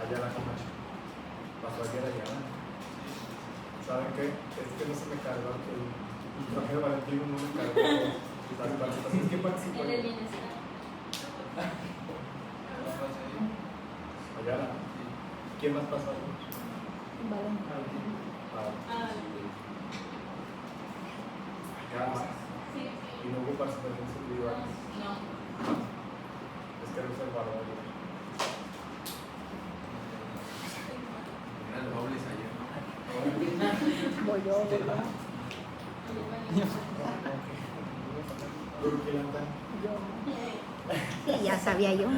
allá la Camacho. Pasó ayer allá. ¿Saben qué? Es que no se me cargó el traje de Valentino, no me cargó las participaciones. ¿Qué participó? En el bienestar. Allá. ¿Quién más pasó? Valentino. Ya. Sí. Y no hubo participaciones individuales. No. Es que no se guardó. Eran dobles ayer, ¿no? Voy yo, ¿verdad? ¿Por qué anda? Yo. Sí, ya sabía yo.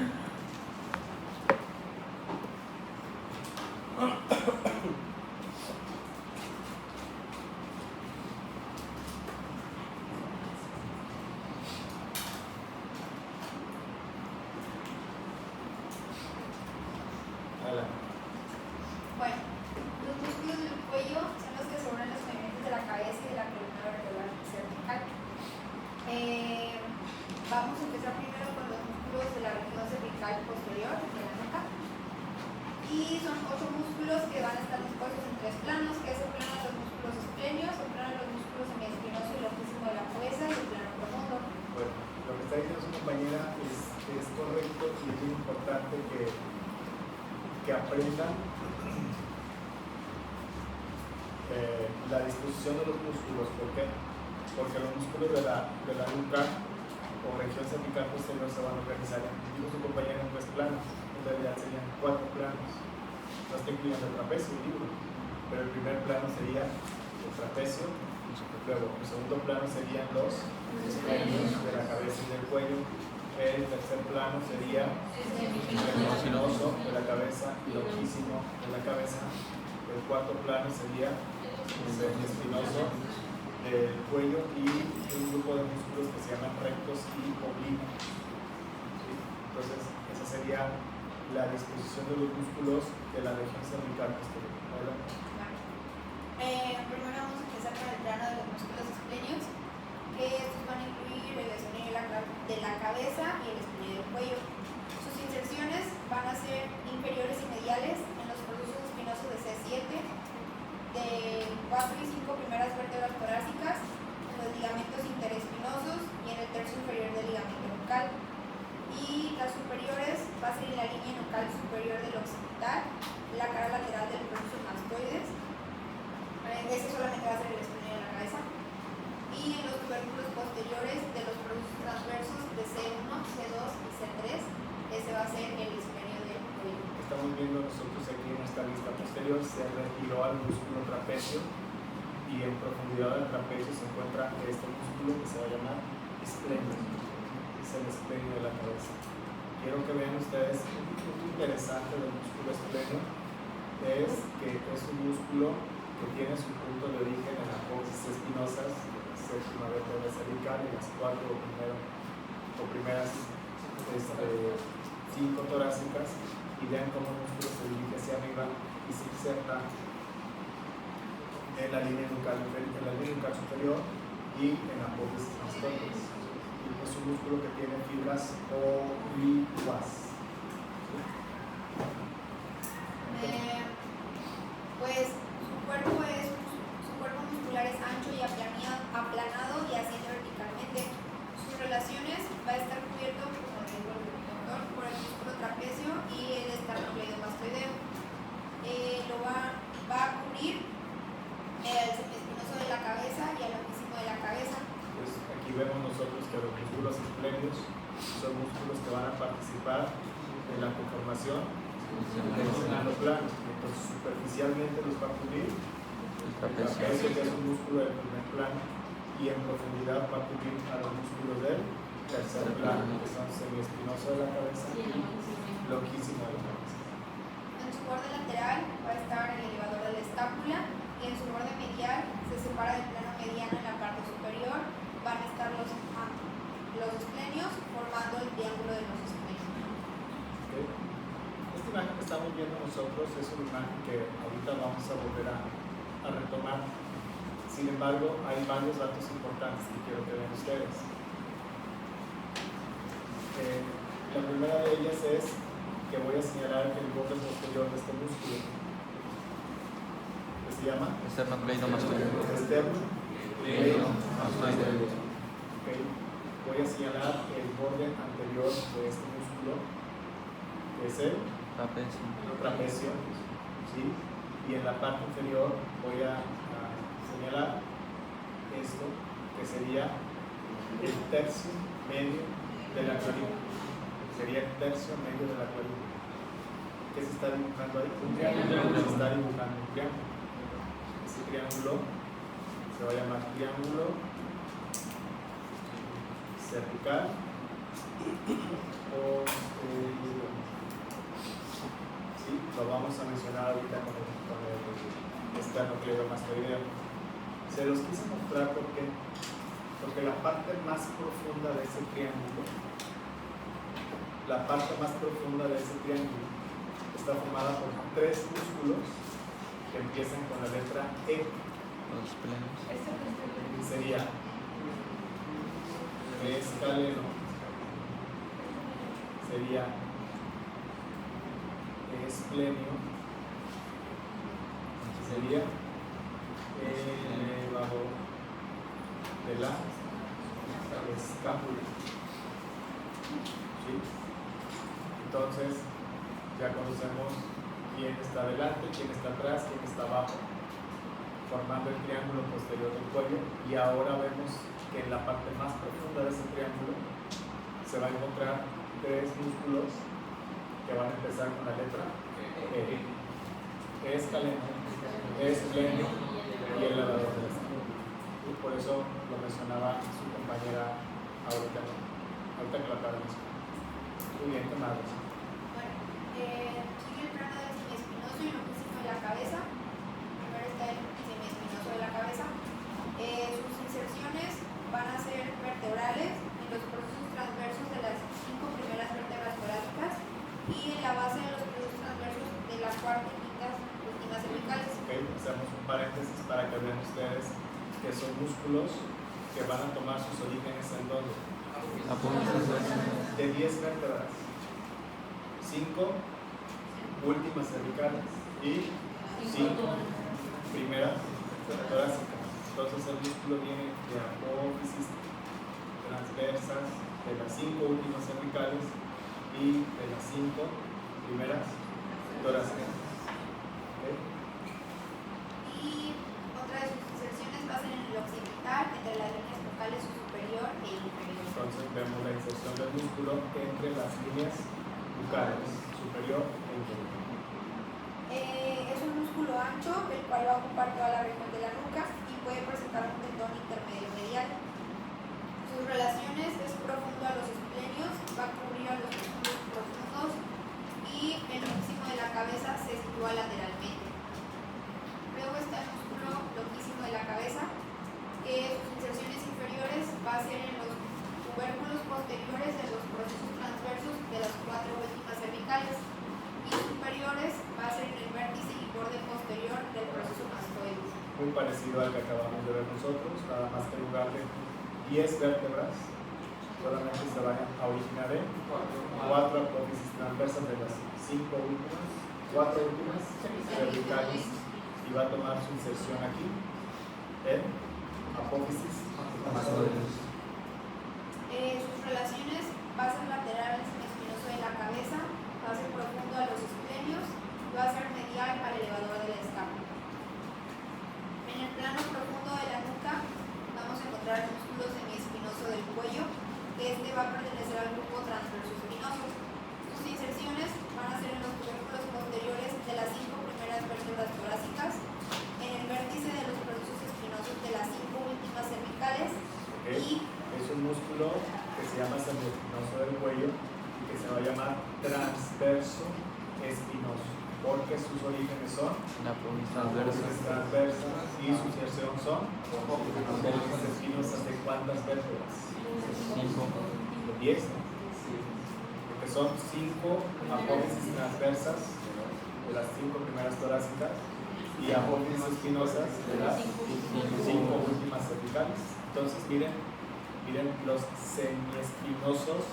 Bueno, los músculos del cuello son los que sobran los movimientos de la cabeza y de la columna vertebral cervical. Vamos a empezar primero con los músculos de la región cervical posterior, de la nuca. Y son 8 músculos que van a estar dispuestos en 3 planos, que es el plano de los músculos esplenios, el plano de los músculos semiespinoso y loquísimo de la cabeza y el plano profundo. Bueno, lo que está diciendo su compañera es correcto y es muy importante que aprendan la disposición de los músculos. ¿Por qué? Porque los músculos de la nuca o región cervical posterior se van a organizar, dijo su compañera, en 3 planos. En realidad serían 4 planos. No estoy incluyendo el trapecio, el libro, pero el primer plano sería el trapecio. Luego, el segundo plano serían los esplenios de la cabeza y del cuello. El tercer plano sería el espinoso de la cabeza y loquísimo de la cabeza. El cuarto plano sería el espinoso del cuello y un grupo de músculos que se llaman rectos y oblicuos. ¿Sí? Entonces, esa sería la disposición de los músculos de la región cervical posterior. Primero vamos a empezar con el plano de los músculos esplenios, que estos van a incluir el esplenio de la cabeza y el esplenio del cuello. Sus inserciones van a ser inferiores y mediales en los productos espinosos de C7, de 4 y 5 primeras vértebras torácicas, en los ligamentos interespinosos y en el tercio inferior del ligamento nucal. Y las superiores va a ser en la línea nucal superior del occipital, la cara lateral del producto mastoides. Ese solamente va a ser el esplenio de la cabeza. Y en los tubérculos posteriores de los productos transversos de C1, C2 y C3, ese va a ser el esplenio del cuello. Estamos viendo nosotros aquí en esta vista posterior, se retiró al músculo trapecio y en profundidad del trapecio se encuentra este músculo que se va a llamar esplenio. Es el esplenio de la cabeza. Quiero que vean ustedes un punto interesante del músculo esplenio, es que es un músculo que tiene su punto de origen en las apófisis espinosas, séptima vértebra cervical y las 4 primeras 5 torácicas, y vean cómo el músculo se dirige hacia arriba y se inserta en la línea nucal superior y en la apófisis mastoides. Es un músculo que tiene fibras oblicuas. Pues su cuerpo muscular es ancho y aplanado y asciende verticalmente. Sus relaciones va a estar cubierto, como dijo el doctor, por el músculo trapecio y el esternocleidomastoideo. Va a cubrir el semiespinoso de la cabeza y el loquísimo de la cabeza. Pues aquí vemos nosotros que los músculos esplenios son músculos que van a participar en la conformación del segundo plano. Entonces, superficialmente los va a cubrir el trapecio, que es un músculo del primer plano, y en profundidad va a cubrir a los músculos del tercer plano, que son semiespinoso de la cabeza y loquísimo de la cabeza. En su borde lateral va a estar el elevador de la escápula y en su borde medial se separa del plano mediano en la parte superior. Van a estar los esplenios formando el triángulo de los esplenios. ¿Okay? Esta imagen que estamos viendo nosotros es una imagen que ahorita vamos a volver a retomar. Sin embargo, hay varios datos importantes que quiero que vean ustedes. La primera de ellas es que voy a señalar el borde posterior de este músculo, que se llama Esternocleidomastoideo. esternocleidomastoideo. Okay. Voy a señalar el borde anterior de este músculo, que es el trapecio, ¿sí? Y en la parte inferior voy a señalar esto, que sería el tercio medio de la clavícula. Sería el tercio medio de la clavícula. ¿Qué se está dibujando ahí? Un triángulo. Se está dibujando un triángulo. Ese triángulo se va a llamar triángulo cervical o sí, lo vamos a mencionar ahorita con el esternocleidomastoideo. Se los quise mostrar porque la parte más profunda de ese triángulo, está formada por tres músculos que empiezan con la letra E. Los plenos. Sería escaleno, sería esplenio, sería elevador de la escápula. ¿Sí? Entonces ya conocemos quién está delante, quién está atrás, quién está abajo, formando el triángulo posterior del cuello. Y ahora vemos que en la parte más profunda de ese triángulo se va a encontrar tres músculos que van a empezar con la letra E. Escaleno, esplenio y elevador de la escápula. Y por eso lo mencionaba su compañera ahorita que lo acaba de mencionar. Muy bien, ¿qué más? Bueno, sigue el plano del semiespinoso y lo que es la cabeza. Primero está el semiespinoso de la cabeza. Sus inserciones van a ser vertebrales en los procesos transversos de las 5 primeras vértebras torácicas y en la base de los procesos transversos de la cuarta y quinta últimas cervicales. Okay, hacemos un paréntesis para que vean ustedes que son músculos que van a tomar sus orígenes en donde de 10 vértebras, 5 últimas cervicales y 5 primeras torácicas. Entonces el músculo viene de apófisis transversas de las 5 últimas cervicales y de las 5 primeras torácicas. ¿Okay? Y otra de sus inserciones va a ser en el occipital, entre las líneas focales superior e inferior. Entonces vemos la inserción del músculo entre las líneas bucales superior e inferior. Es un músculo ancho, el cual va a ocupar toda la región de la nuca y puede presentar un tendón intermedio medial. Sus relaciones es profundo a los esplenios, va a cubrir a los músculos profundos y el loquísimo de la cabeza se sitúa lateralmente. Luego está el músculo loquísimo de la cabeza, que sus inserciones inferiores va a ser en los tubérculos posteriores de los procesos transversos de las 4 últimas cervicales y superiores va a ser en el vértice y borde posterior del proceso mastoides. Muy parecido al que acabamos de ver nosotros, nada más que en lugar de 10 vértebras solamente se van a originar en 4 apófisis transversas de las 4 últimas cervicales y va a tomar su inserción aquí en apófisis mastoides. Sus relaciones va a ser lateral al semiespinoso de la cabeza, va a ser profundo a los esplenios y va a ser medial al elevador de la escápula. En el plano profundo de la nuca vamos a encontrar el músculo semiespinoso del cuello, que este va a pertenecer al grupo transverso espinoso. Sus inserciones van a ser en los tubérculos posteriores de las 5 primeras vértebras torácicas, en el vértice de los procesos espinosos de las 5 últimas cervicales. Okay. Es un músculo que se llama semiespinoso del cuello y que se va a llamar transverso espinoso, porque sus orígenes son La apófisis apófisis transversa. transversas y su inserción son apófisis espinosas de cuántas vértebras? 5. 10, ¿no? Porque son 5 apófisis transversas de las 5 primeras torácicas y apófisis espinosas de las 5 últimas cervicales. Entonces miren los semiespinosos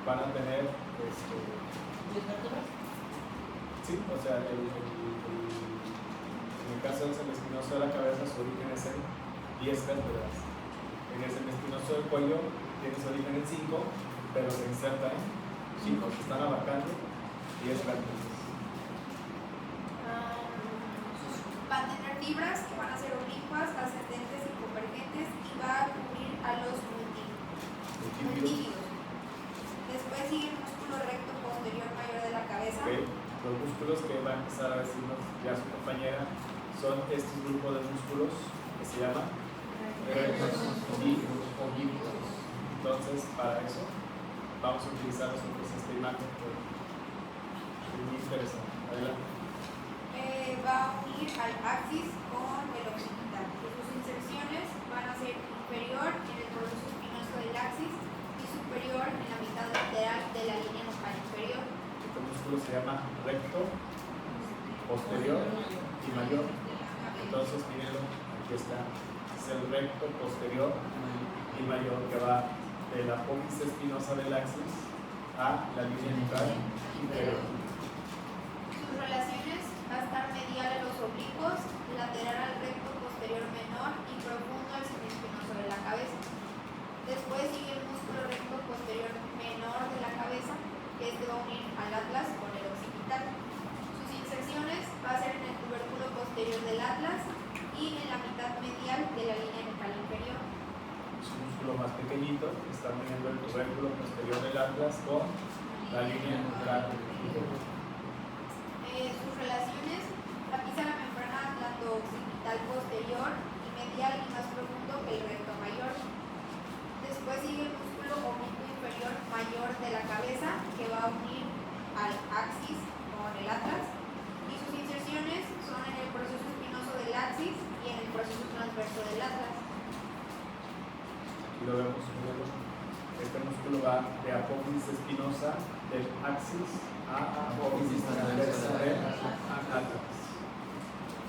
van a tener, sí, o sea, en el caso del semiespinoso de la cabeza, su origen es en 10 vértebras. En el semiespinoso del cuello tiene su origen en 5, pero se inserta en 5, que están abarcando 10 vértebras. Va a tener fibras que van a ser oblicuas, ascendentes y convergentes y va a cubrir a los multífidos. Después sigue el músculo recto posterior mayor de la cabeza. Okay. Los músculos que va a empezar a decirnos ya su compañera son estos grupos de músculos que se llaman rectos y oblicuos. Entonces, para eso vamos a utilizar nosotros esta imagen que es muy interesante. Adelante. Va a unir al axis con el occipital. Sus inserciones van a ser inferior en el proceso espinoso del axis y superior en la mitad lateral de la línea nucal inferior. Este músculo se llama recto, posterior y mayor. Entonces, mírenlo, aquí está. Es el recto, posterior y mayor que va de la apófisis espinosa del axis a la línea nucal inferior. Sus relaciones va a estar medial a los oblicuos, lateral al recto posterior menor y profundo al semiespinoso de la cabeza. Después sigue el músculo recto posterior menor de la cabeza, que es de unir al atlas con el occipital. Sus inserciones va a ser en el tubérculo posterior del atlas y en la mitad medial de la línea nucal inferior. Es un músculo más pequeñito, está uniendo el tubérculo posterior del atlas con la línea nucal inferior. Sus relaciones, la pisa la membrana atlanto-occipital posterior y medial y más profundo que el recto mayor. Después sigue el músculo oblicuo inferior mayor de la cabeza, que va a unir al axis con el atlas, y sus inserciones son en el proceso espinoso del axis y en el proceso transverso del atlas. Aquí lo vemos, mírenlo. Este músculo va de apófisis espinosa del axis a apófisis transversa del atlas.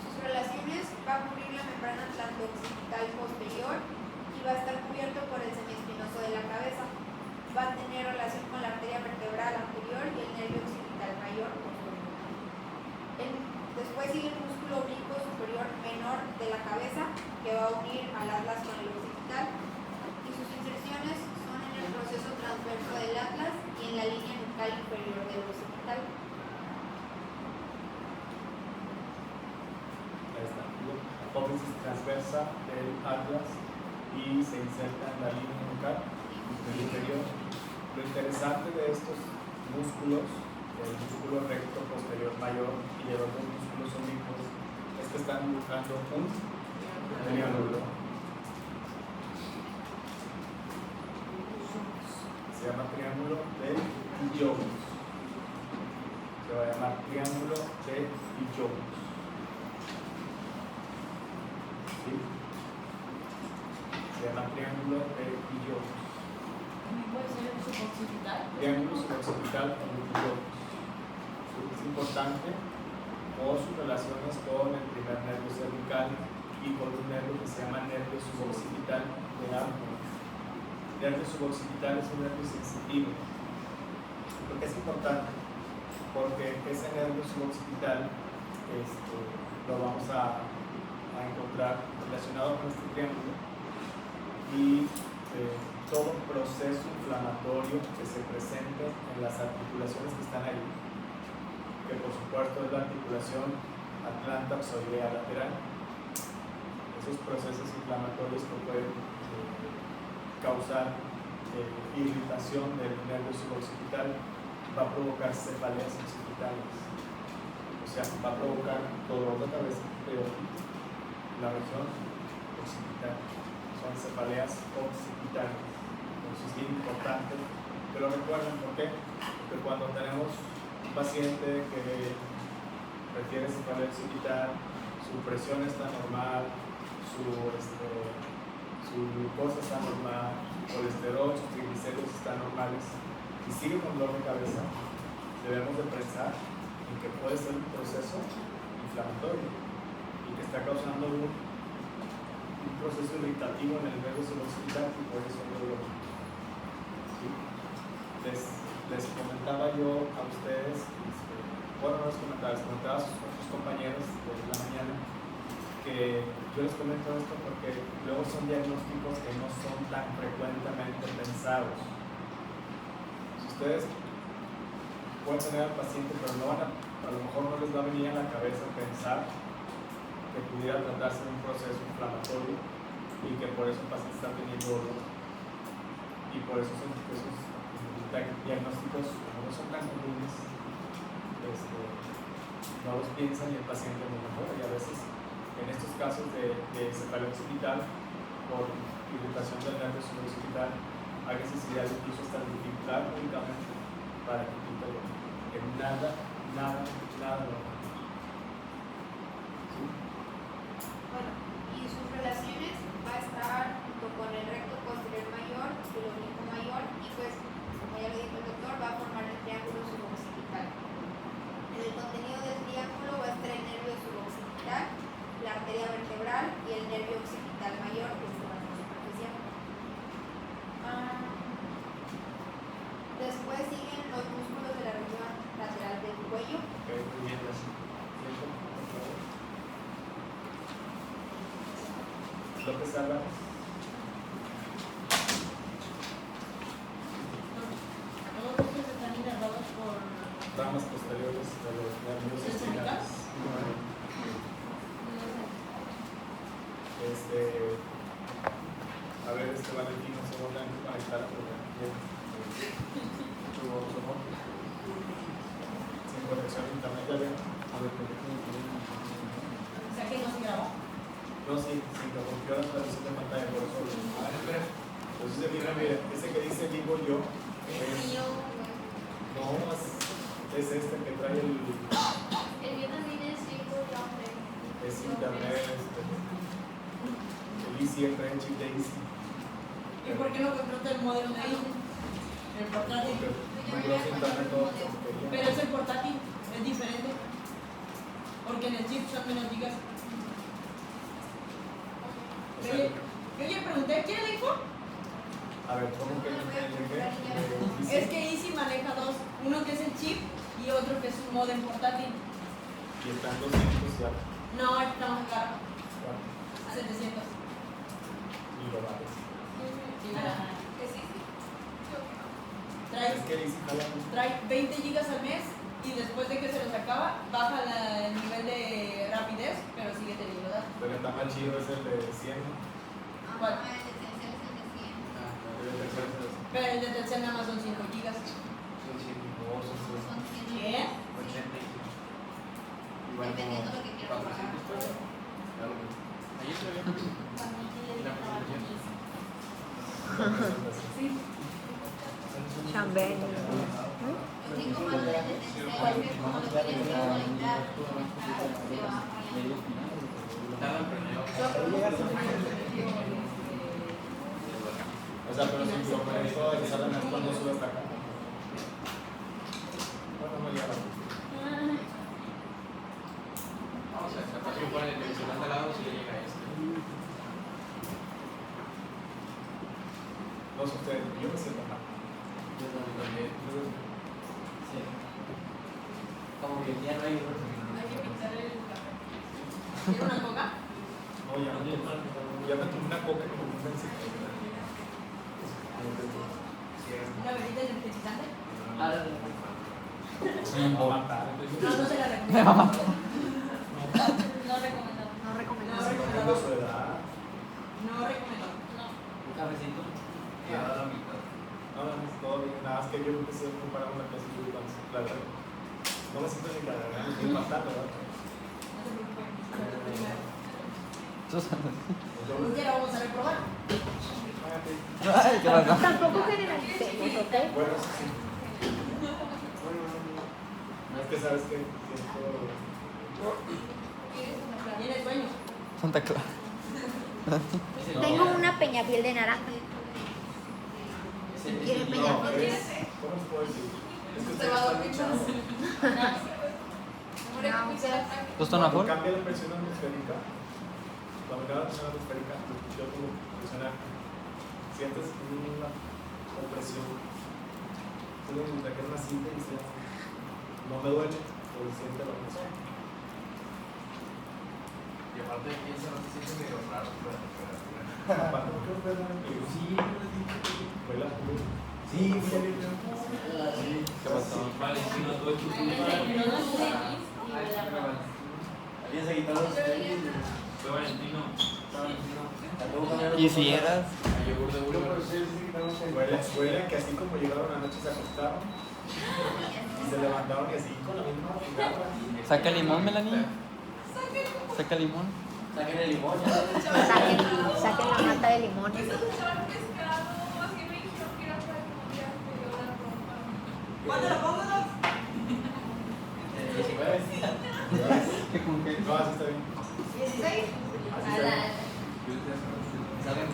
Sus relaciones va a cubrir la membrana atlanto-occipital posterior y va a estar cubierto por el semiespinoso de la cabeza. Va a tener relación con la arteria vertebral anterior y el nervio occipital mayor. Después sigue el músculo oblicuo superior menor de la cabeza, que va a unir al atlas con el occipital, y sus inserciones son en el proceso transverso del atlas y en la línea nucal inferior del occipital. Ahí está. Apófisis transversa del atlas y se inserta en la línea nucal inferior. Lo interesante de estos músculos, el músculo recto posterior mayor y de los dos músculos oblicuos, es que están dibujando un triángulo. Se llama triángulo de Iogus. Se va a llamar triángulo de Iogus. ¿Sí? Se llama triángulo de Iogus. ¿Puede ser un suboccipital? Triángulo suboccipital con Iogus. Es importante por sus relaciones con el primer nervio cervical y con un nervio que se llama nervio suboccipital de ambos. El nervio suboccipital es un nervio sensitivo. ¿Por qué es importante? Porque ese nervio suboccipital lo vamos a encontrar relacionado con este triángulo y todo proceso inflamatorio que se presente en las articulaciones que están ahí, que por supuesto es la articulación atlanta-psoidea lateral. Esos procesos inflamatorios que pueden causar irritación del nervio suboccipital va a provocar cefaleas occipitales, o sea, va a provocar dolor de cabeza, pero en la región occipital son cefaleas occipitales. Entonces es bien importante que lo recuerden. ¿Por qué? Porque cuando tenemos un paciente que requiere cefalea occipital, su presión está normal, su glucosa está normal, colesterol, sus triglicéridos están normales y sigue con dolor de cabeza, debemos de pensar en que puede ser un proceso inflamatorio y que está causando un proceso irritativo en el nervio suboccipital y por eso el dolor. ¿Sí? les comentaba yo a ustedes, bueno, no les comentaba, les comentaba a sus compañeros de la mañana, que yo les comento esto porque luego son diagnósticos que no son tan frecuentemente pensados. Si ustedes pueden tener al paciente, pero no van a lo mejor no les va a venir a la cabeza pensar que pudiera tratarse de un proceso inflamatorio y que por eso el paciente está teniendo dolor. Y por eso esos diagnósticos, como no son tan comunes, no los piensan y el paciente no mejora. Y a veces, en estos casos de cefalea occipital, por irritación del nervio supraoccipital, hay necesidad incluso hasta de dificultar únicamente para que quite el dolor. Que nada normal. ¿Sí? Bueno, y sus relaciones va a estar junto con el recto posterior mayor, el oblicuo mayor, y pues, como ya lo dijo el doctor, va a formar el triángulo suboccipital. En el contenido del triángulo va a estar el nervio suboccipital, la arteria vertebral y el nervio occipital mayor, que es la más superficial. Después siguen los músculos de la región lateral del cuello. Ok, muy bien, gracias. López Álvarez. Todos los que están inervados por Ramas posteriores de los nervios ¿Cervicales? espinales. A ver, Valentino se vuelve a conectar a sin conexión a internet, ya ven. A ver, ¿por qué tiene que ver? o sea que no se grabó. No, sí, se interrumpió la transmisión de pantalla por eso. Entonces, mira, ese que dice digo yo, no, es este que trae el mío también es tipo hombre. es internet, el Easy, el French y Daisy. ¿Y por qué no contrata el modelo de ahí? El portátil. Porque internet todo tontería. Pero es el portátil, es diferente. Porque en el chip son menos gigas. O sea, Yo le pregunté, ¿quién le dijo? a ver, ¿cómo que Es que Easy maneja dos, uno que es el chip y otro que es un modem portátil. y están 200 ya. No, está más caro, Bueno, a 700. y lo vale. Sí, ¿verdad? Que sí, sí. Es que el Easy jala mucho. Trae 20 gigas al mes y después de que se los acaba, baja el nivel de rapidez, pero sigue teniendo datos. Pero está más chido es el de 100. ¿Cuál? Ah, el de Telcel es el de 100. El de 300. Pero el de Telcel nada más son 5 gigas. Son 100. No, son 100. Son 100. ¿Qué? 85. Igual Dependiendo como de lo que quieras 400 pesos. Claro que sí. Ayer se había puesto. También tiene Y la que trabajar con presentación. Easy. Sí. Chambén. El único malo del de Telcel es que como lo tienes que conectar, se va fallando. Tardan, pero no. O sea, pero si sobre eso exactamente cuando sube hasta acá. Bueno, no llega. O sea, capaz que ponen el televisor de lado si le llega este. No sé ustedes, yo me siento mal. Yo también. Sí. Como que ya no hay otro. Hay que pintarle el café. ¿Quiere una coca? No, ya no tomo. Ya me tomé una coca como un pensé. ¿Una bebida energizante? Va a matar. No, no se la recomiendo. No recomendado. No No recomendado. Dependiendo de su edad. No recomiendo. No. Un cafecito. Y ahora la mitad. No, no, es todo bien. Nada más que yo empecé a comparar una clase de la verdad. No me siento ni la verdad, me estoy matando, ¿verdad? No se preocupen. Yo, Un día lo vamos a reprobar. Ay, qué pasa. Tampoco generalicemos, ¿ok? bueno, sí. No es que sabes que siento. ¿Tienes sueños? Santa Claus. Tengo una peñafiel de naranja. ¿Quieres No, peñafiel? es. ¿Cómo se puede decir? Es que Se ustedes va a están dormir. luchando. ¿Tostonafor? Cuando cambia la presión atmosférica, cuando cambia la presión atmosférica, yo como presión alta, sientes una opresión Entonces, mientras que es más simple, dice, no me duele, pero siente lo que sea. Y aparte de que eso no se siente medio raro por la temperatura. Aparte, ¿por qué fue la película? Sí, Fue la película. sí, ¿Qué pasó? Valentino, todo esto fue ¿Alguien se quitó los tenis? fue Valentino. Quisieras. El yogur de uno. Huele que así como llegaron anoche se acostaron y se levantaron y así con la misma cigarra. Saca limón, Melanie. Saca limón. Saquen el limón. Saquen la mata de limón. Mándalo, mándalo. 19. No, así está bien. 16. Así está bien. Salen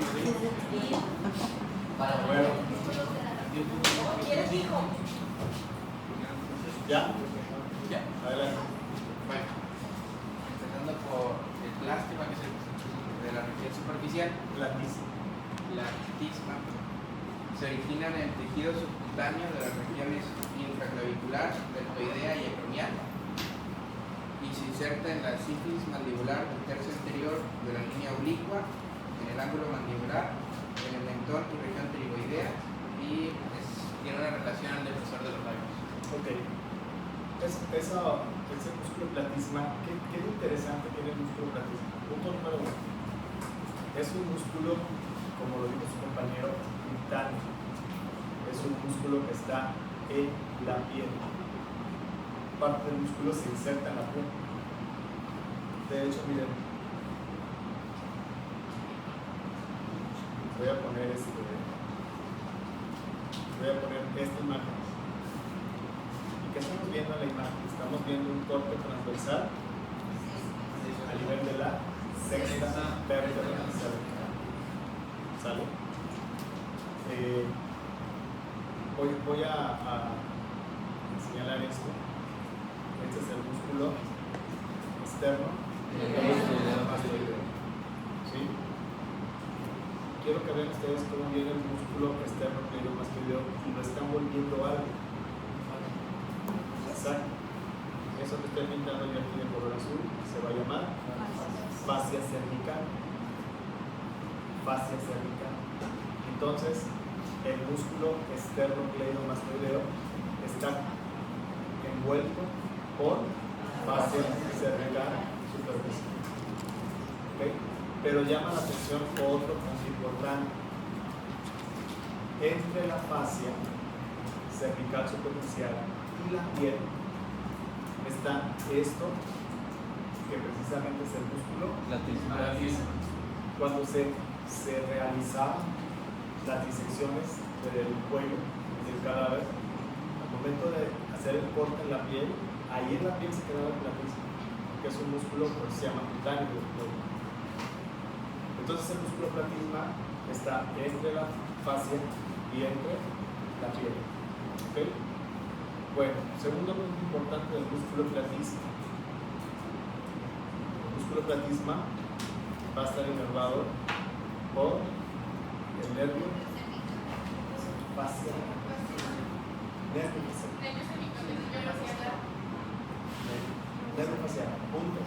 para Bueno, ¿Quieres hijo? ¿ya? Ya. Adelante. Bueno, empezando por el plasma, que es el de la región superficial, Platísimo. la quitisma se origina en el tejido subcutáneo de las regiones intraclavicular, deltoidea y acromial y se inserta en la sífilis mandibular del tercio anterior de la línea oblicua, en el ángulo mandibular, en el mentón y región pterigoidea y tiene una relación al depresor de los labios. Ok. Ese músculo platisma, ¿qué interesante tiene el músculo platisma? Punto número 1. Es un músculo, como lo dijo su compañero, vital. Es un músculo que está en la piel. Parte del músculo se inserta en la piel. De hecho, miren, voy a poner esta imagen. ¿Y qué estamos viendo en la imagen? Estamos viendo un corte transversal a nivel de la sexta vértebra cervical. ¿Sale? Voy a señalar esto. Este es el músculo externo. ¿Sí? Quiero que vean ustedes cómo viene el músculo externo cleidomastoideo y lo están volviendo algo. Exacto. Eso que estoy pintando yo aquí de color azul se va a llamar fascia cervical. Fascia cervical. Entonces, el músculo externo cleidomastoideo está envuelto por fascia cervical superficial. ¿Okay? Pero llama la atención otro punto importante. Entre la fascia cervical superficial y la piel está esto, que precisamente es el músculo platisma. Cuando se realizaban las disecciones del cuello y del cadáver, al momento de hacer el corte en la piel, ahí en la piel se quedaba el platisma, que es un músculo que se llama cutáneo del cuello. Entonces el músculo platisma está entre la fascia y entre la piel. ¿Okay? Bueno, segundo punto importante del músculo platisma. El músculo platisma va a estar inervado por el nervio facial. Nervio facial. Nervio facial. Punto.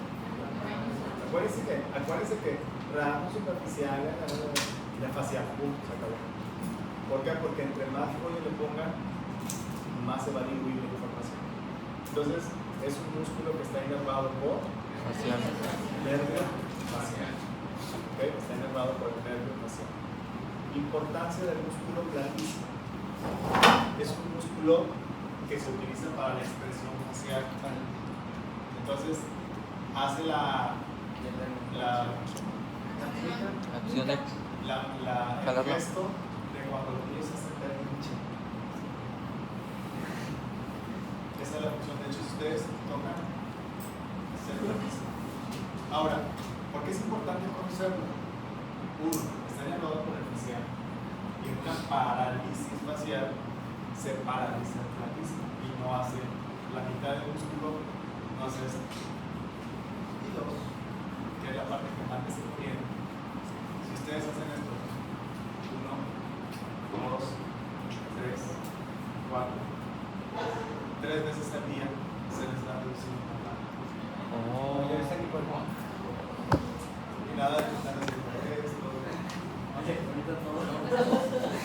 Acuérdense que ramo superficial y la facial. Punto. Se acabó. ¿Por qué? Porque entre más rollo le pongan, más se va a diluir la información. Entonces, es un músculo que está inervado por nervio facial. ¿Okay? Está inervado por el nervio facial. Importancia del músculo platisma. Es un músculo que se utiliza para la expresión facial. Entonces, hace el gesto de cuando los niños se hacen berrinche. Esa es la función. De hecho, si ustedes tocan, se platisma. Ahora, ¿por qué es importante conocerlo? Uno, está inervado por el facial. Y en una parálisis facial se paraliza el platisma y no hace la mitad del músculo, no hace esto. Y dos, que es la parte que más se tiene. Si ustedes hacen esto, 1, 2, 3, 4,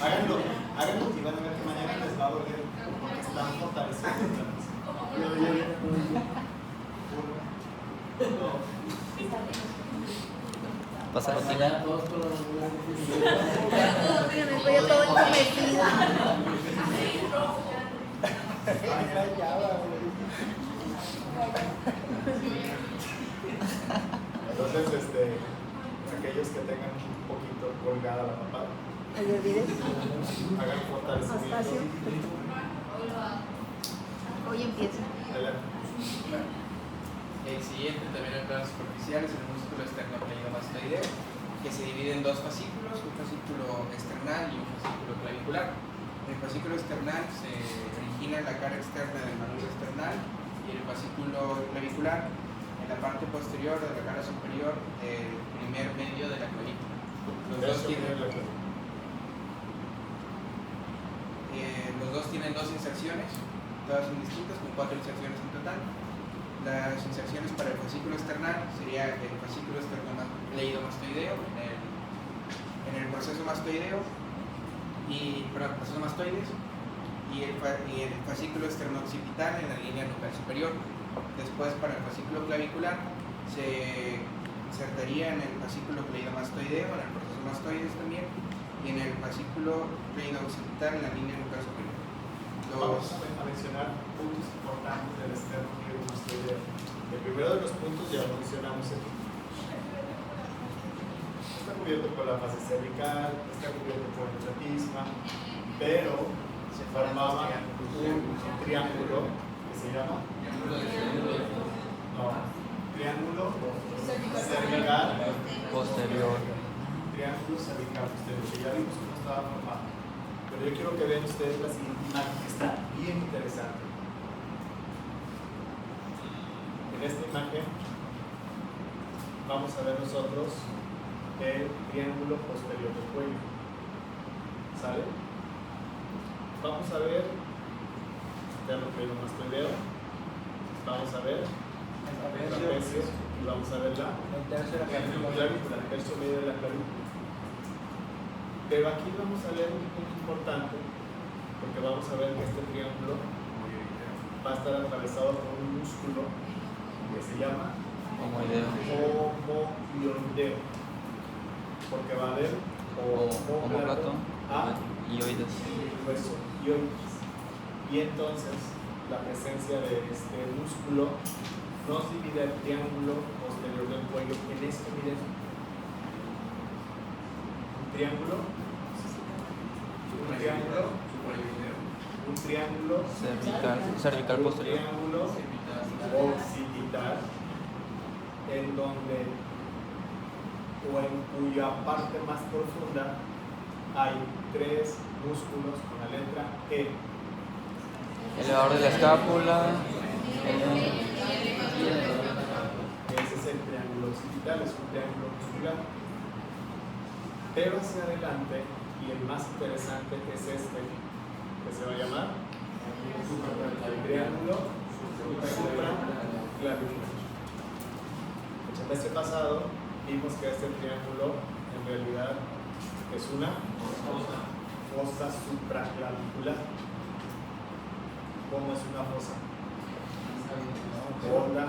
Háganlo y van a ver que mañana les va a doler porque están fortaleciendo otra vez. Uno, dos. Pasa rutina. Oigan, el cuello todo entumecido. Ay, ya va, güey. Entonces, aquellos que tengan un poquito colgada la papada, No te olvides. hagan fortalecimiento. Espacio. Hoy empieza. Adelante. El siguiente también en planos superficiales, el músculo esternocleidomastoideo, que se divide en dos fascículos, un fascículo external y un fascículo clavicular. En el fascículo external se origina la cara externa del manubrio external y el fascículo clavicular en la parte posterior de la cara superior del primer medio de la clavícula. Los dos tienen dos inserciones, todas son distintas, con 4 inserciones en total. Las inserciones para el fascículo external sería el fascículo esternocleidomastoideo en el proceso mastoideo proceso mastoides y el fascículo esternoccipital en la línea nucal superior. Después, para el fascículo clavicular se insertaría en el fascículo cleidomastoideo, en el proceso mastoides también, y en el fascículo cleidooccipital en la línea nucal superior. Vamos a mencionar puntos importantes del esternocleidomastoideo. El primero de los puntos ya lo mencionamos aquí. Está cubierto por la fase cervical, está cubierto por el tratisma, pero se formaba un triángulo que se llama triángulo cervical Posterior. triángulo cervical posterior, que ya vimos cómo estaba formado. Pero yo quiero que vean ustedes la siguiente imagen, que está bien interesante. En esta imagen vamos a ver nosotros el triángulo posterior del cuello. ¿Sale? Vamos a ver esternocleidomastoideo, vamos a ver el trapecio y vamos a ver la clavícula, el tercio medio de la clavícula. Pero aquí vamos a leer un punto importante, porque vamos a ver que este triángulo va a estar atravesado por un músculo que se llama Homoideo. homoioideo, porque va a haber Homóplato. a Y oídos. hueso ioides. Y entonces la presencia de este músculo nos divide el triángulo posterior del cuello en esto, miren. Un triángulo Cervical un posterior. triángulo occipital, en donde o en cuya parte más profunda hay 3 músculos con la letra E. Elevador de la escápula. Ese es el triángulo occipital, es un triángulo muscular. Pero hacia adelante, y el más interesante es este, que se va a llamar el triángulo supraclavicular. El semestre pasado vimos que este triángulo en realidad es una fosa supraclavicular. ¿Cómo es una fosa? Honda,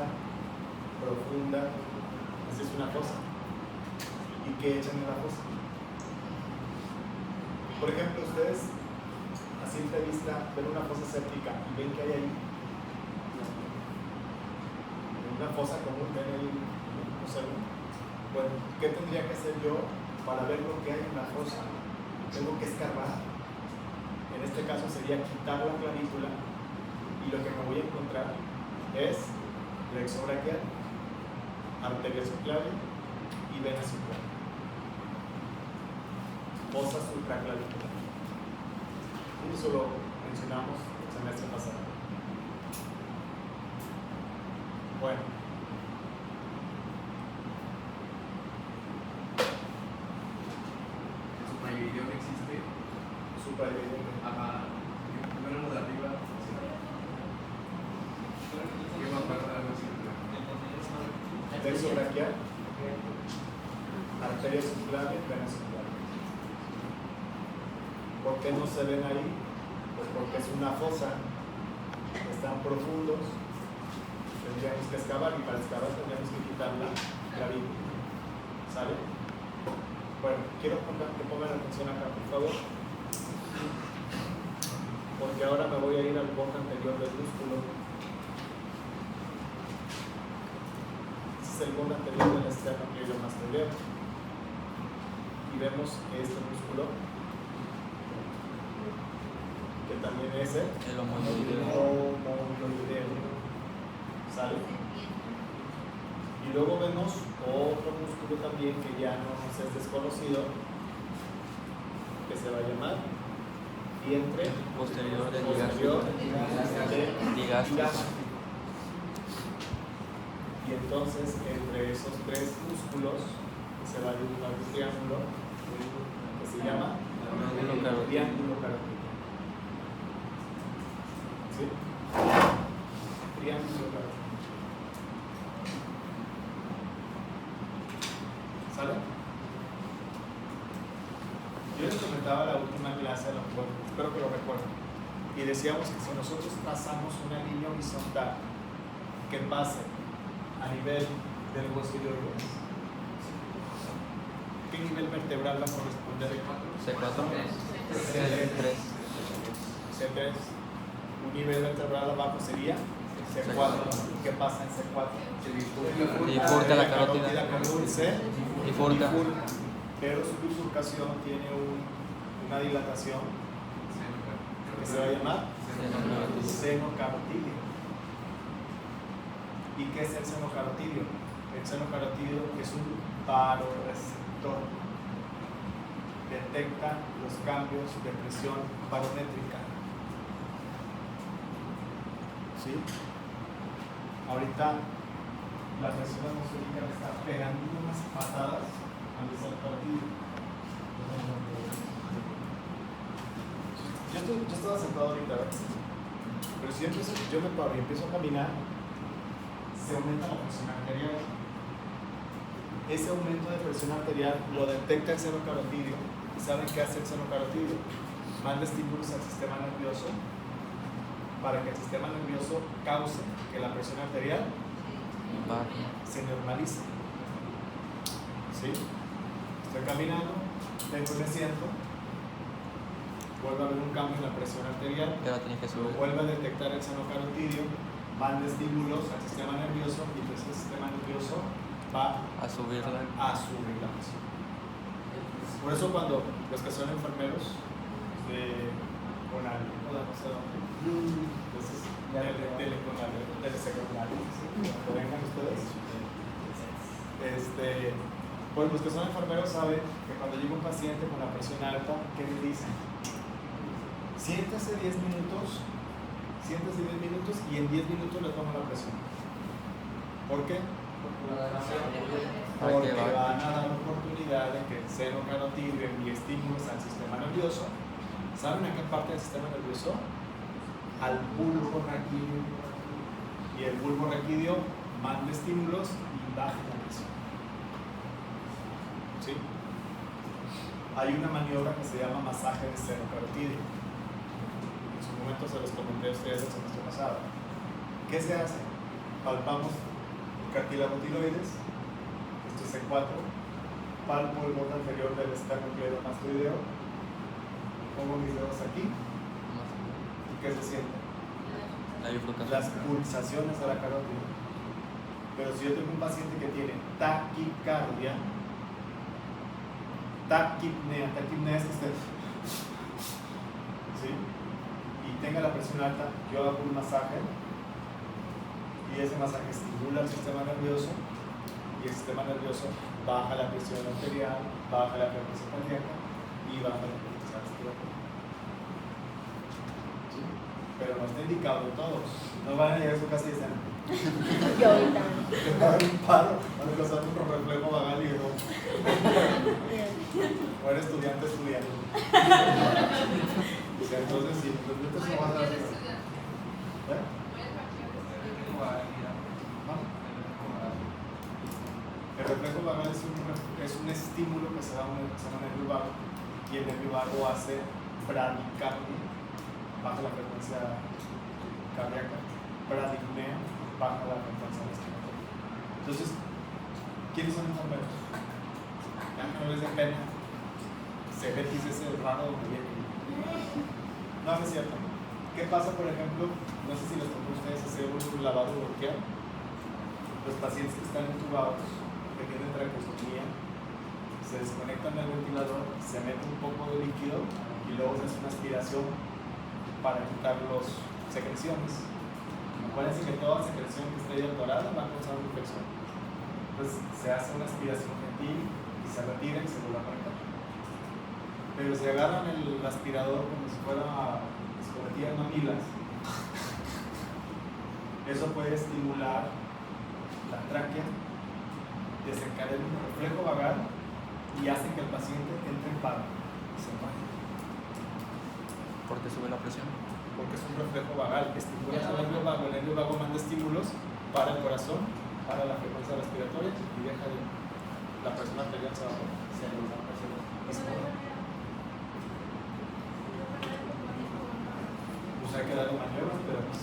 profunda, así es una fosa. ¿Y qué echan en la fosa? Por ejemplo, ustedes a simple vista ven una fosa séptica y ven que hay ahí una fosa común, ven ahí un segundo. Bueno, ¿qué tendría que hacer yo para ver lo que hay en la fosa? Tengo que escarbar. En este caso sería quitar la clavícula y lo que me voy a encontrar es plexo braquial, arteria subclavia y vena subclavia. Fosa supraclavicular. Y eso lo mencionamos el semestre pasado. Bueno. ¿El suprayoideo no existe? Suprayoideo. Ajá. Primero lo de arriba. ¿Qué va a pasar algo así? Plexo braquial, arteria subclavia, vena subclavia. ¿Por qué no se ven ahí? Pues porque es una fosa, están profundos, tendríamos que excavar y para excavar tendríamos que quitar la clavícula. ¿Sale? Bueno, quiero que pongan atención acá, por favor, porque ahora me voy a ir al borde anterior del músculo. Este es el borde anterior del esternocleidomastoideo. Y vemos que este músculo, que también es el homoiloideo, ¿sale? Y luego vemos otro músculo también que ya no nos es desconocido, que se va a llamar vientre Posterior del posterior digastris. Y entonces entre esos tres músculos se va a dibujar un triángulo que se llama triángulo carotídeo. ¿Sí? Triángulo carotídeo. ¿Sale? Yo les comentaba la última clase, a lo mejor, espero que lo recuerden, y decíamos que si nosotros trazamos una línea horizontal que pase a nivel del hueso ilioides, ¿qué nivel vertebral va a corresponder? C4. C3. C3. Un nivel vertebral abajo sería C4. ¿Qué pasa en C4? Bifurca la carótida. Con un C. Bifurca. Pero su bifurcación tiene una dilatación que se va a llamar seno carotídeo. ¿Y qué es el seno carotídeo? El seno carotídeo es un baroreceptor. Detecta los cambios de presión barométrica. ¿Sí? Ahorita la presión atmosférica me está pegando unas patadas al seno carotídeo. Yo estaba sentado ahorita, ¿verdad? Pero si yo me paro y empiezo a caminar, se aumenta la presión arterial. Ese aumento de presión arterial lo detecta el seno carotídeo. ¿Y saben qué hace el seno carotídeo? Manda estímulos al sistema nervioso para que el sistema nervioso cause que la presión arterial se normalice. ¿Sí? Estoy caminando, vengo y me siento, vuelve a haber un cambio en la presión arterial, Ya la tienes que subir. vuelve a detectar el seno carotídeo, manda estímulos al sistema nervioso y entonces el sistema nervioso va A subirla. a subir la presión. Por eso cuando los que son enfermeros de Conal, o de no sé dónde, entonces del secundario, cuando vengan ustedes, pues los que son enfermeros saben que cuando llega un paciente con la presión alta, ¿qué le dicen? Siéntese 10 minutos y en 10 minutos le tomo la presión. ¿Por qué? Porque van a dar oportunidad de que el seno carotídeo envíe estímulos al sistema nervioso. ¿Saben a qué parte del sistema nervioso? Al bulbo raquídeo. Y el bulbo raquídeo manda estímulos y baja la presión. ¿Sí? Hay una maniobra que se llama masaje de seno carotídeo. En su momento se los comenté a ustedes el semestre pasado. ¿Qué se hace? Palpamos el cartílago tiroides, esto es C4, palpo el borde anterior del esternocleidomastoideo, pongo mis dedos aquí, ¿y qué se siente? La bifurcación. Las pulsaciones de la carótida. Pero si yo tengo un paciente que tiene taquicardia, taquipnea es que esté, ¿sí? Y tenga la presión alta, yo hago un masaje y ese masaje estimula el sistema nervioso y el sistema nervioso baja la presión arterial, baja la frecuencia cardíaca y baja la frecuencia respiratoria. ¿Sí? Pero no está indicado en todos. No van a llegar a su casa y dicen, Yo ahorita. te va a dar un paro, van a causar un reflejo vagal y no. O eres estudiante. Sí, entonces sí, los minutos no van a dar. ¿Eh? El reflejo vagal es un estímulo que se da a un nervio vago y el nervio vago hace bradicardia, baja la frecuencia cardíaca, bradipnea, baja la frecuencia respiratoria. Entonces, ¿quiénes son enfermeros? Ya no les da pena. Cebetis es el raro donde viene. No, no es cierto. ¿Qué pasa, por ejemplo? No sé si les tocó a ustedes hacer un lavado bronquial. Los pacientes que están entubados, que tienen traqueostomía, se desconectan del ventilador, se mete un poco de líquido y luego se hace una aspiración para quitar las secreciones. Acuérdense que toda secreción que esté atorada va a causar una infección. Entonces se hace una aspiración gentil y se retira y se vuelve a conectar. Pero si agarran el aspirador como si fuera escobetías mamilas, eso puede estimular la tráquea, desencadena un reflejo vagal y hace que el paciente entre en paro y se muere. Porque sube la presión. Porque es un reflejo vagal, estimula el nervio vago. El nervio vago manda estímulos para el corazón, para la frecuencia respiratoria y deja de la presión arterial se va a poner. Se le da presión. Pues hay que darle maniobras, pero pues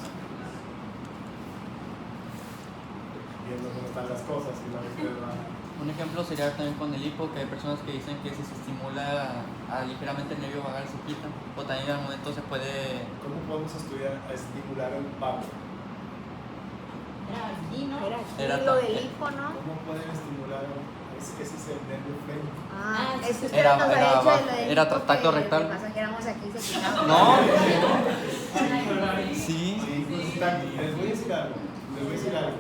viendo cómo están las cosas y la Un ejemplo sería también con el hipo, que hay personas que dicen que si se estimula ligeramente el nervio vagal se quita, o también al momento se puede... ¿Cómo podemos estudiar a estimular el vago? Era aquí, ¿no? Era aquí Era lo del también. hipo, ¿no? ¿Cómo pueden estimular? Ese es el nervio frénico. Ah, es que usted Era- nos era había dicho abajo, de lo del era hipo tacto que rectal. le masajáramos aquí y se quitaba. No. Sí. Sí, pues está aquí. Les voy a decir algo. Les voy a decir algo.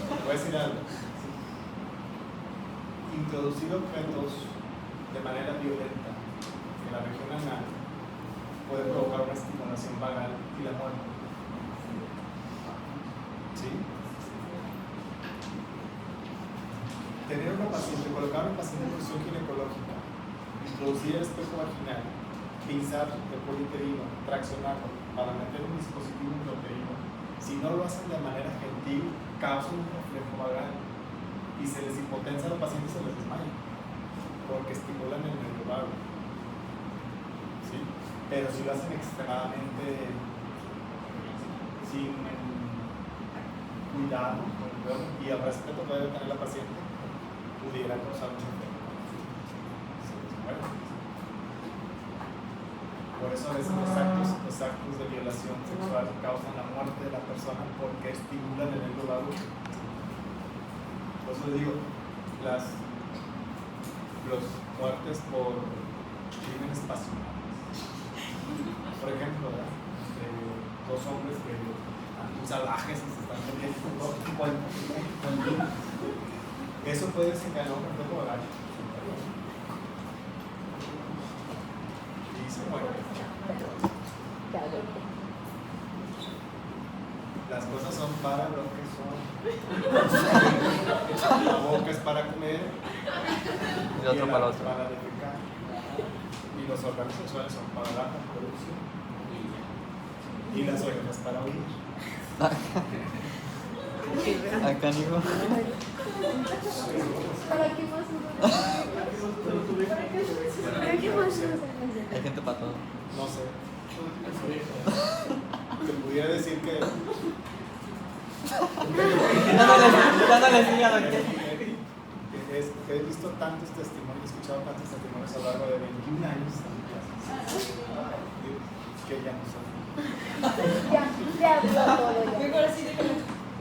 Les voy a decir algo. Introducir objetos de manera violenta en la región anal puede provocar una estimulación vagal y la muerte. ¿Sí? Tener una paciente, colocar a un paciente en posición ginecológica, introducir el espejo vaginal, pinzar el politerino, traccionarlo para meter un dispositivo intrauterino, si no lo hacen de manera gentil, causa un reflejo vagal y se les hipotensa a los pacientes y se les desmaya porque estimulan el nervio vago. ¿Sí? Pero si lo hacen extremadamente sin cuidado y el respeto que debe tener la paciente, pudiera causar un efecto. Por eso a veces los actos de violación sexual causan la muerte de la persona porque estimulan el nervio vago. Por eso les digo, los muertes por crímenes pasionales. Por ejemplo, ¿verdad? Dos hombres que son salvajes y se están metiendo en un cuento. Eso puede desencadenar un reflejo vagal. Y se muere. Las cosas son para lo que son. La boca es para comer Y otro el para ano otro. para defecar. Y los órganos sexuales son para la reproducción. Y las orejas para oír. Acá, Nico. ¿Para qué más usa? ¿Para qué más usa? Hay gente para todo. No sé. Te pudiera decir que Ya no les diga, doctor. he visto tantos testimonios, he escuchado tantos testimonios a lo largo de 21 años que ya no sé. Ya habló todo ya. Mejor así de que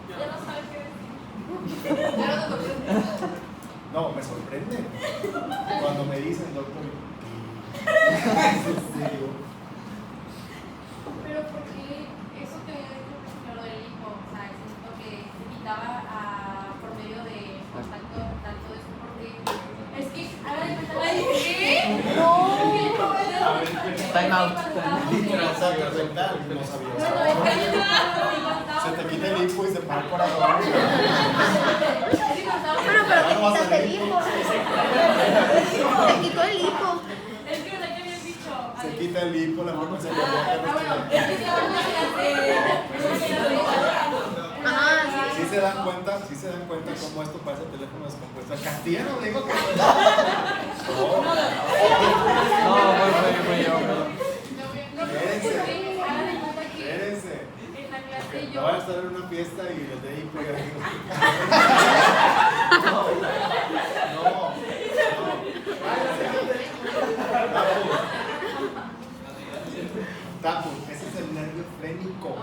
Ya no sabe qué decir. ya no te sorprende. No, me sorprende cuando me dicen, doctor, ¿es en serio? Pero porque eso que es lo del hipo, o sea, siento que se quitaba por medio de contacto tanto eso, porque es que ahora de cuenta ¿qué? Time out. Exacto, rectal, no sabía Bueno, eso. es que yo Se te quita el hipo y se para el corazón. Bueno, pero te quitaste el hipo. Te quitó el hipo. Es que verdad que habías dicho. Se quita el hipo, la frecuencia cardíaca. Bueno, es que Ajá, Sí se dan cuenta cómo esto parece teléfono descompuesto. Castillo no digo que No, estar en una fiesta y desde ahí pues, Tapu, ese es el nervio frénico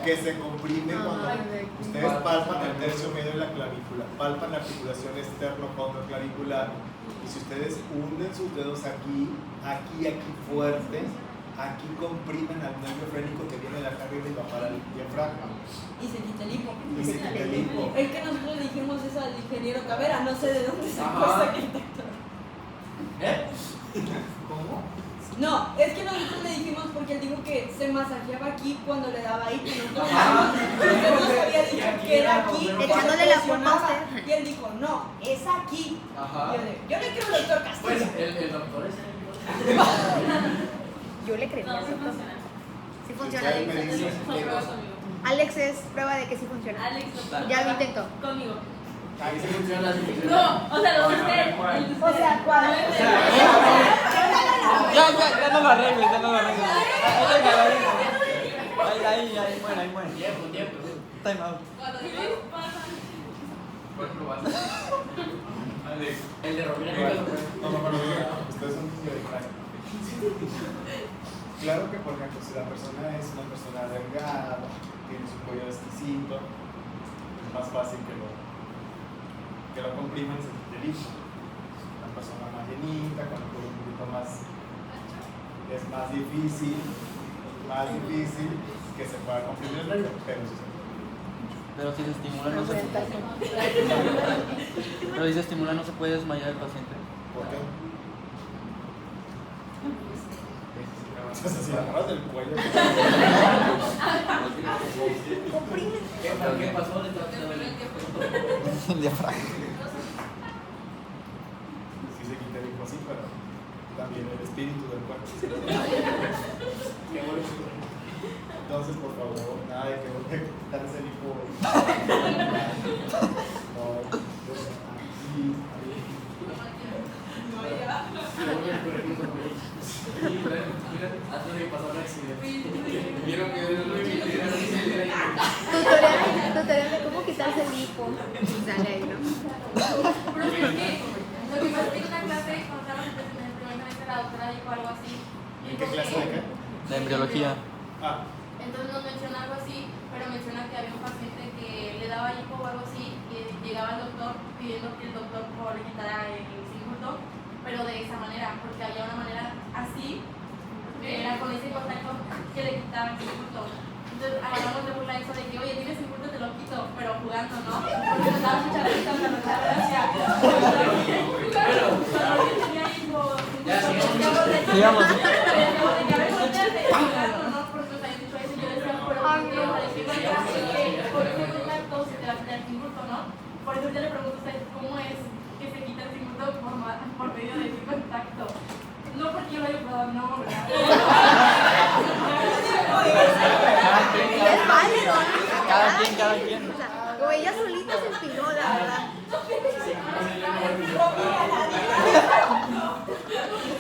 que se comprime cuando ustedes palpan el tercio medio de la clavícula, palpan la articulación externo-condroclavicular, y si ustedes hunden sus dedos aquí fuerte, aquí comprimen al nervio frénico que viene de acá arriba y va para el diafragma. Y se quita el hipo. Y se quita el hipo. Es que nosotros le dijimos eso al ingeniero Cavera, no sé de dónde sacó ese arquitecto. ¿Cómo? No, es que nosotros le dijimos porque él dijo que se masajeaba aquí cuando le daba hipo. Nosotros nos había dicho que era aquí, Echándole la culpa a usted. y él dijo, no, es aquí. Ajá. Y yo le quiero al doctor Castillo. Pues el doctor es el Yo le creí. No, sí funciona. Sí funciona, Ustedes me Alex. dicen, Prueba conmigo. Alex es prueba de que sí funciona. Alex, Ya lo intentó. conmigo. ahí sí funciona, sí funciona. No, o sea, los de usted. O sea, ¿cuál? Ya no lo arregles, ya no lo arregles. Ahí muere. Tiempo. Time out. ¿Cuál probaste? El de Romina nunca lo probé. no, ustedes son niños de crack. Claro que, por ejemplo, si la persona es una persona delgada, tiene su cuello exquisito, es más fácil que lo compriman y se quite el hipo. Una persona más llenita, con el cuello un poquito más, es más difícil que se pueda comprimir el nervio, pero sí se puede. Pero si se estimula no se puede desmayar el paciente. ¿Por qué? Entonces, si la agarras del cuello, ¿Qué pasó? El diafragma. sí se quita el hipo así, pero también el espíritu del cuerpo. Qué bueno. Entonces, por favor, nada de que voy a quitarse el hipo. No, aquí. Antes de que pasara el accidente. Vieron que Tutorial de cómo quitarse el hipo. Sale ahí, ¿no? Pero es que lo que pasa es que en una clase, cuando estábamos en el primer semestre, la doctora dijo algo así. ¿En qué clase de qué? De embriología. Ah, Entonces nos menciona algo así, pero menciona que había un paciente que le daba hipo o algo así, y llegaba al doctor pidiendo que el doctor por favor le quitara el símbolo, pero de esa manera, porque había una manera así, que era con ese contacto que le quitaban el símbolo. Entonces agarramos de burla eso de que, oye, tienes símbolo, te lo quito, pero jugando, ¿no? Porque nos daba mucha risa cuando nos daba gracia. Claro, cuando alguien tenía hipo, Sigamos. Por eso yo le pregunto a ustedes cómo es que se quita el símbolo por medio de ese contacto. No porque yo lo haya probado, no, ¿verdad? Es válido, ¿no? Cada quien. O sea, como ella solita se empinó, la verdad.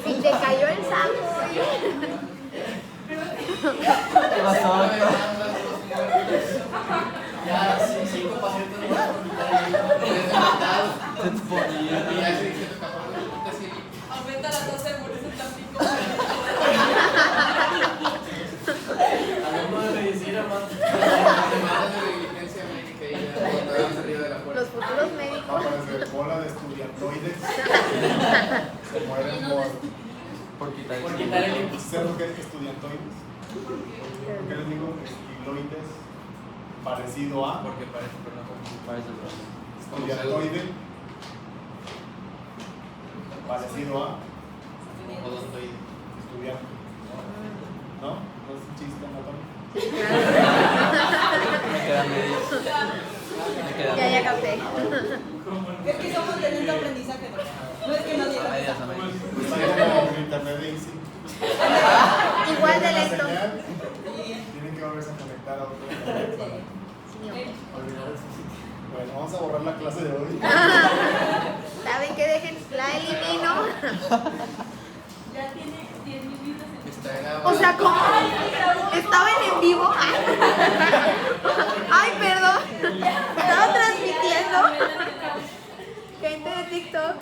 Y te cayó el saco, oye. ¿Qué pasó? Ya, 5 pacientes no van a quitar Se exponía. Aumenta la tasa de muertes en Tampico. Hablamos de medicina más. Los futuros médicos. va a aparecer bola de estudiantoides. Se mueren Por quitar Por quitar el hipo. ¿Saben lo que es estudiantoides? ¿Por qué les digo estiloides? Parecido a Porque parece, pero no Parece estudiantoide. Parecido a estudiante. ¿No? ¿No es un chiste anatómico? Me queda medio. Ya capté. Es que somos de lento aprendizaje, ¿no? No es que no diga. A medias. Está como en internet de Easy. Igual de La lento. señal, tienen que volverse a conectar a otro internet para olvidar ese sitio. Bueno, vamos a borrar la clase de hoy. ¿Saben qué? Dejen, la elimino. Ya tiene 10 minutos. Está grabado. O sea, ¿cómo? ¿Estaban en vivo? Ay, perdón. Estaba transmitiendo. Gente de TikTok.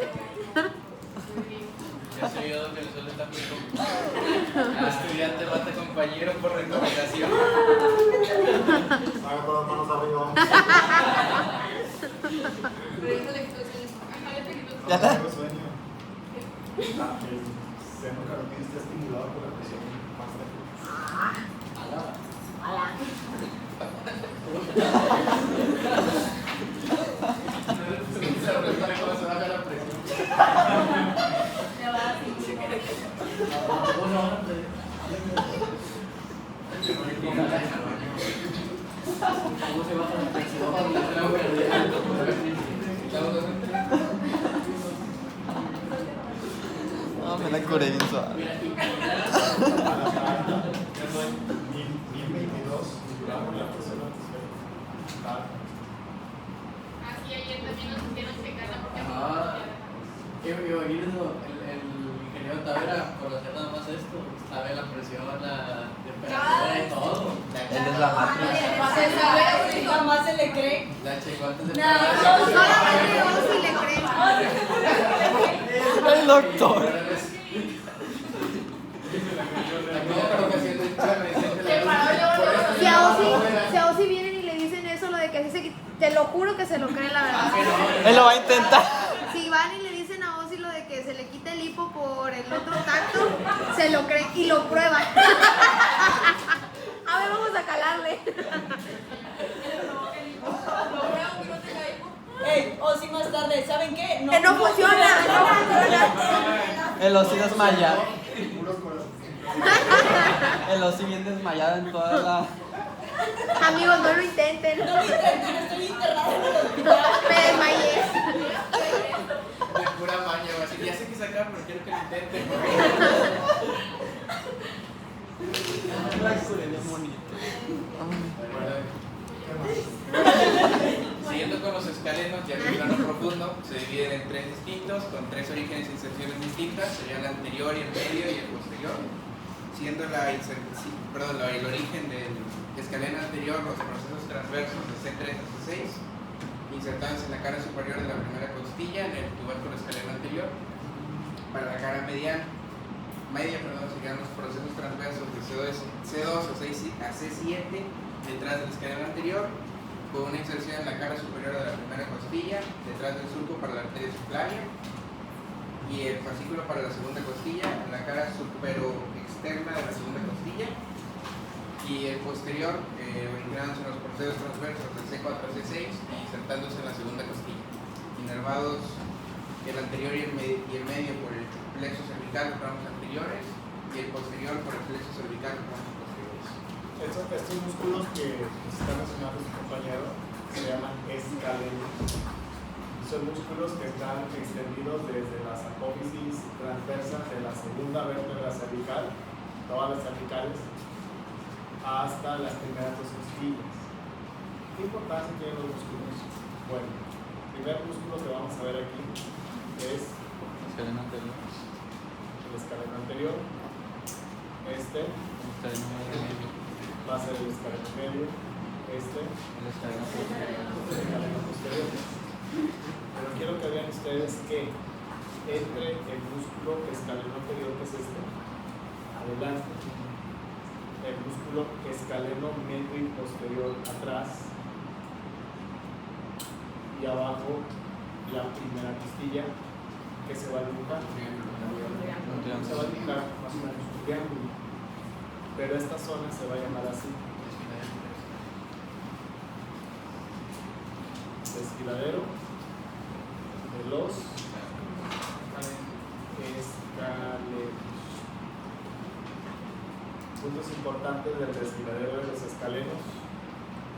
Ya se vio que el sol está muy complicado. Estudiante mata compañero por recomendación. Haga con las manos arriba. Revisa la situación. Ajá, le Ya. Tengo sueño. El seno carotid está estimulado por la presión ¿Cómo se baja la presión? Le va a dar 5 ¿Cómo se baja la presión? No, me la curé bien suave. 1022, estimulado por la presión atmosférica. Así ayer también nos hicieron checarla porque Imagínense, el ingeniero Tavera, por hacer nada más esto, sabe la presión, la temperatura y todo. Él es la máquina. Se sabe, jamás se le cree. La checó antes de No, Solamente Ozzy le cree. El doctor. Si a Ozzy vienen y le dicen eso, lo de que así se quita, te lo juro que se lo cree la verdad. Él lo va a intentar. Si van y le dicen a Ozzy lo de que se le quita el hipo por el otro tacto, se lo creen y lo prueban. A ver, vamos a calarle. Ey, o si más tarde, ¿saben qué? Que no funciona. El Ozzy desmayado. El Ozzy bien desmayado en toda la... Amigos, no lo intenten. No lo intenten, estoy internada en el hospital. Me desmayé. De pura maña, va a decir, ya sé que se acaba, pero quiero que lo intenten. La curé bien bonito. Siguiendo con los escalenos, ya en el plano profundo, se dividen en 3 distintos, con 3 orígenes e inserciones distintas, sería el anterior y el medio y el posterior, siendo el origen del escaleno anterior, los procesos transversos de C3 a C6, insertados en la cara superior de la primera costilla, en el tubérculo escaleno anterior. Para la cara media serían los procesos transversos de C2 a C7 detrás del escaleno anterior, con una inserción en la cara superior de la primera costilla, detrás del surco para la arteria subclavia, y el fascículo para la segunda costilla, en la cara supero-externa de la segunda costilla, y el posterior, originándose en los procesos transversos del C4 a C6 y insertándose en la segunda costilla, inervados el anterior y el medio por el plexo cervical, los ramos anteriores, y el posterior por el plexo cervical, los ramos posteriores. Estos músculos que está mencionando su compañero se llaman escalenos. Son músculos que están extendidos desde las apófisis transversas de la segunda vértebra cervical, todas las cervicales, hasta las primeras 2 costillas. ¿Qué importancia tienen los músculos? Bueno, el primer músculo que vamos a ver aquí es Escaleno anterior. el escaleno anterior. Este Escaleno medio. va a ser el escaleno medio. Este El escaleno posterior. el escaleno posterior. Pero quiero que vean ustedes que entre el músculo escaleno anterior, que es este, adelante, el músculo escaleno medio y posterior atrás, y abajo la primera costilla, que se va a dibujar. Se va a dibujar más o menos un triángulo, pero esta zona se va a llamar así: desfiladero de los escalenos. Puntos importantes del desfiladero de los escalenos.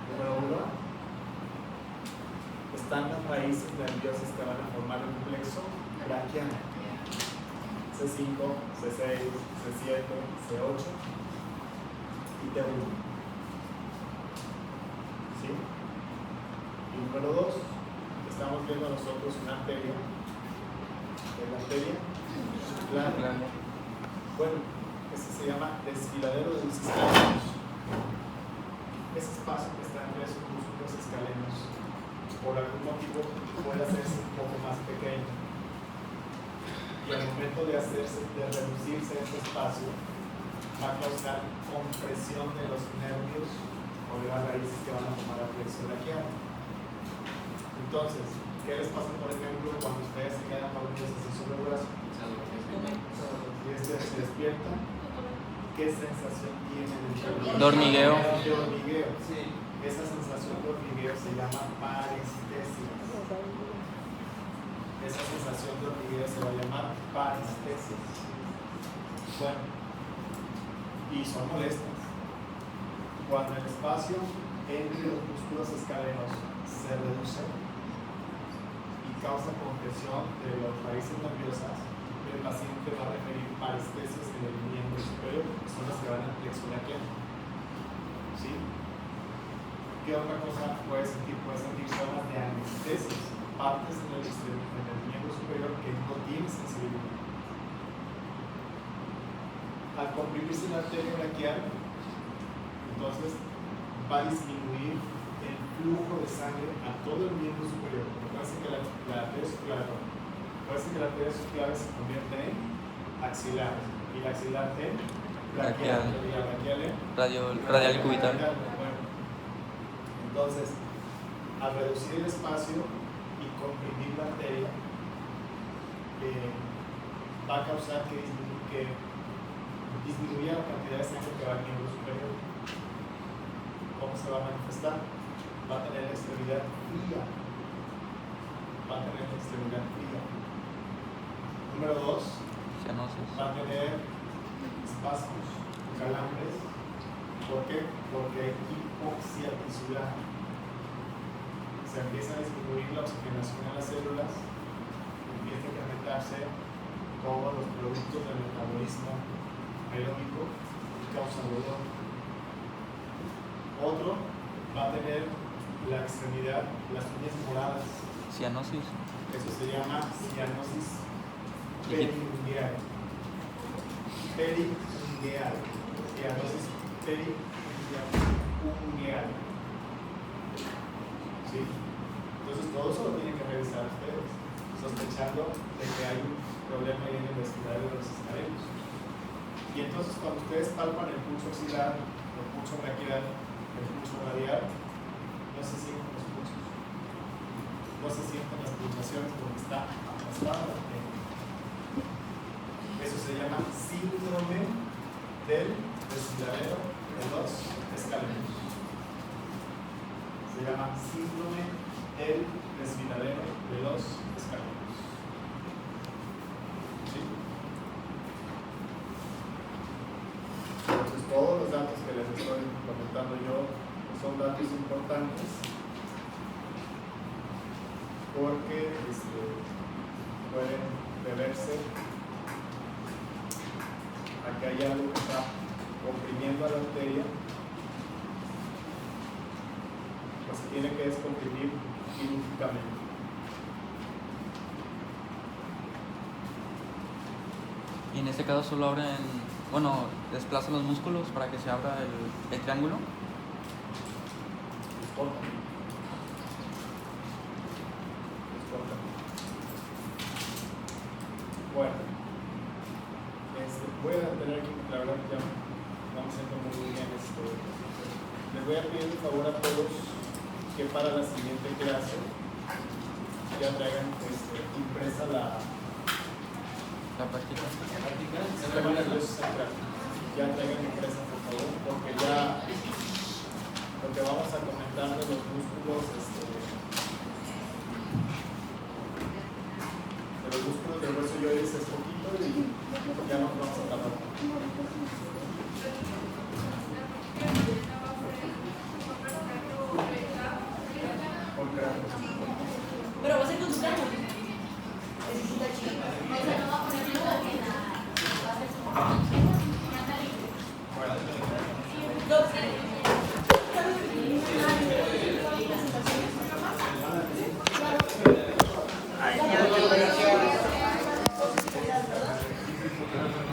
Número 1, están las raíces nerviosas que van a formar un plexo braquiano. C5, C6, C7, C8 y T1. ¿Sí? Y número 2, estamos viendo nosotros una arteria. ¿Qué es la arteria? Plana. Bueno, este se llama desfiladero de los escalenos. ese espacio que está entre esos músculos escalenos por algún motivo puede hacerse un poco más pequeño. Y al momento de reducirse ese espacio, va a causar compresión de los nervios o de las raíces que van a tomar la flexión braquial. Entonces, ¿qué les pasa, por ejemplo, cuando ustedes se quedan dormidos así sobre el brazo? Y se despierta, ¿qué sensación tienen en el cuerpo? De hormigueo. De hormigueo. Esa sensación de hormigueo se llama parestesia. Esa sensación de hormigueo se va a llamar parestesia. Bueno, y son molestas. Cuando el espacio entre los músculos escalenos se reduce y causa compresión de las raíces nerviosas, el paciente va a referir parestesias en el miembro superior, que son las que van a flexión braquial. ¿Sí? ¿Qué otra cosa puede sentir? Puede sentir zonas de anestesias, partes en el miembro superior que no tienen sensibilidad. Al comprimirse la arteria braquial, entonces va a disminuir el flujo de sangre a todo el miembro superior. Parece que la arteria subclave se convierte en axilar y la axilar en braquial y la braquial en radial y cubital. Bueno, entonces, al reducir el espacio y comprimir la arteria, va a causar que disminuya la cantidad de sangre que va al miembro superior. ¿Cómo se va a manifestar? Va a tener la extremidad fría. Número 2, va a tener espasmos, calambres. ¿Por qué? Porque hay hipoxia tisular. Se empieza a disminuir la oxigenación en las células, empieza a incrementarse todos los productos del metabolismo aeróbico y causa dolor. Otro va a tener la extremidad, las uñas moradas. Cianosis. Eso se llama cianosis periungueal. Periungueal. Cianosis periungueal. ¿Sí? Entonces todo eso lo tienen que revisar ustedes, sospechando de que hay un problema ahí en el vestibulario de los escalenos. Y entonces cuando ustedes palpan el pulso axilar, el pulso braquial, el pulso radial, no se sienten los pulsos, no se sienten las pulsaciones porque está aplastada la arteria. Eso se llama síndrome del desfiladero de los escalenos. Se llama síndrome del desfiladero de los escalenos. ¿Sí? Entonces todos los datos que les estoy comentando yo son datos importantes porque pueden deberse a que hay algo que está comprimiendo a la arteria, pues se tiene que descomprimir quirúrgicamente. Y en este caso solo desplazan los músculos para que se abra el triángulo. Bueno, voy a tener aquí, la verdad que ya vamos siendo muy bien. Les voy a pedir un favor a todos que para la siguiente clase ya traigan impresa la práctica. Ya traigan impresa, por favor, porque ya lo que vamos a comentar de los músculos del hueso yoides es poquito y ya nos vamos a tardar.